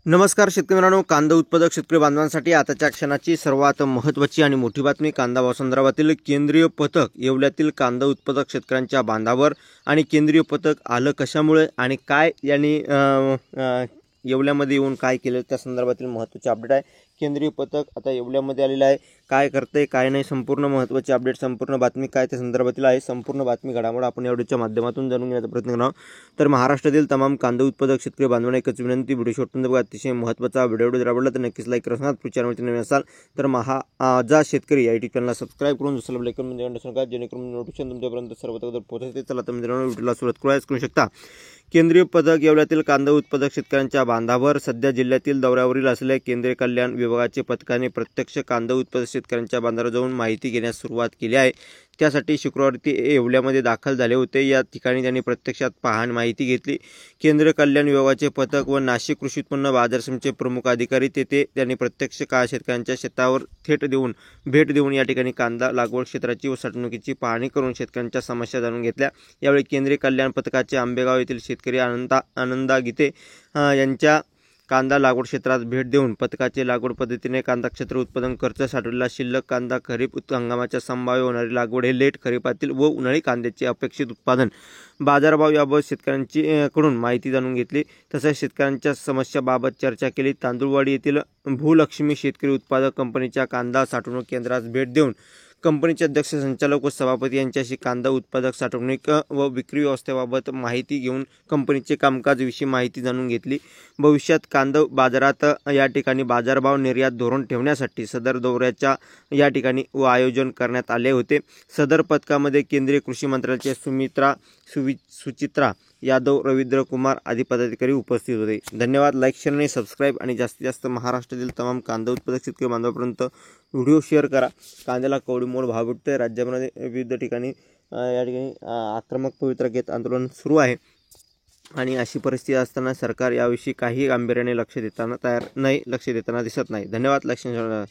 नमस्कार शेतकरी मित्रांनो, कांदा उत्पादक शेतकरी बांधवांसाठी आताच्या क्षणाची सर्वात महत्त्वाची आणि मोठी बातमी. कांदा भावसंदर्भातील केंद्रीय पथक येवल्यातील कांदा उत्पादक शेतकऱ्यांच्या बांधावर आणि केंद्रीय पथक आलं कशामुळे आणि काय यांनी येवल्यामध्ये येऊन काय केलं त्या संदर्भातील महत्त्वाचे अपडेट आहे. केंद्रीय पथक आता येवल्यामध्ये आलेलं आहे. काय करते काय नाही संपूर्ण महत्त्वाचे अपडेट, संपूर्ण बातमी काय त्या संदर्भातील आहे. संपूर्ण बातमी घडामोड आपण या व्हिडिओच्या माध्यमातून जाणून घेण्याचा प्रयत्न करणार आहोत. तर महाराष्ट्रातील तमाम कांदा उत्पादक शेतकरी बांधवांना एकच विनंती, व्हिडिओ शेवटपर्यंत बघा. अतिशय महत्त्वाचा व्हिडिओ जर आवडला तर नक्कीच लाईक करा. चॅनलवरती नवीन असाल तर जा शेतकरी या यूट्यूब चॅनलला सबस्क्राईब करून दुसऱ्या बेल आयकॉन मध्ये नका, जेणेकरून नोटिफिकेशन तुमच्यापर्यंत सर्वात अगोदर पोहोचते. चला तर मित्रांनो, व्हिडिओला सुरुवात करू शकता. केंद्रीय पथक येवल्यातील कांदा उत्पादक शेतकऱ्यांच्या बांधावर सध्या जिल्ह्यातील दौऱ्यावरील असलेल्या केंद्रीय कल्याण विभागाचे पथकाने प्रत्यक्ष कांदा उत्पादक शेतकऱ्यांच्या बांधावर जाऊन माहिती घेण्यास सुरुवात केली आहे. त्यासाठी शुक्रवारी ते येवल्यामध्ये दाखल झाले होते. या ठिकाणी त्यांनी प्रत्यक्षात पाहणी माहिती घेतली. केंद्रीय कल्याण विभागाचे पथक व नाशिक कृषी उत्पन्न बाजार समितीचे प्रमुख अधिकारी तेथे त्यांनी प्रत्यक्ष शेतकऱ्यांच्या शेतावर भेट देऊन या ठिकाणी कांदा लागवड क्षेत्राची व साठवणुकीची पाहणी करून शेतकऱ्यांच्या समस्या जाणून घेतल्या. यावेळी केंद्रीय कल्याण पथकाचे आंबेगाव येथील शेतकरी आनंदा गीते यांच्या कांदा लागवड क्षेत्रात भेट देऊन पथकाचे लागवड पद्धतीने कांदा क्षेत्र उत्पादन खर्च, साठवलेला शिल्लक कांदा, खरीप हंगामाच्या संभाव्य होणारी लागवड, हे लेट खरीपातील व उन्हाळी कांद्याचे अपेक्षित उत्पादन, बाजारभाव याबाबत शेतकऱ्यांची कडून माहिती जाणून घेतली. तसेच शेतकऱ्यांच्या समस्याबाबत चर्चा केली. तांदूळवाडी येथील भूलक्ष्मी शेतकरी उत्पादक कंपनीच्या कांदा साठवणूक केंद्रास भेट देऊन कंपनीचे अध्यक्ष, संचालक व सभापती यांच्याशी कांदा उत्पादक साठवणूक व विक्री व्यवस्थेबाबत माहिती घेऊन कंपनीचे कामकाजाविषयी माहिती जाणून घेतली. भविष्यात कांदा बाजारात या ठिकाणी बाजारभाव, निर्यात धोरण ठेवण्यासाठी सदर दौऱ्याच्या या ठिकाणी आयोजन करण्यात आले होते. सदर पथकामध्ये केंद्रीय कृषी मंत्रालयाचे सुचित्रा यादव, रवींद्र कुमार आदी पदाधिकारी उपस्थित होते. धन्यवाद. लाईक, शेअर आणि सबस्क्राईब आणि जास्तीत जास्त महाराष्ट्रातील तमाम कांदा उत्पादक शेतकरी बांधवांपर्यंत व्हिडिओ शेअर करा. कांद्याला कवडीमोल भाव भेटतोय. राज्यामध्ये विविध ठिकाणी या ठिकाणी आक्रमक पवित्रा घेत आंदोलन सुरू आहे आणि अशी परिस्थिती असताना सरकार याविषयी काही गांभीर्याने लक्ष देताना दिसत नाही. धन्यवाद. Like, share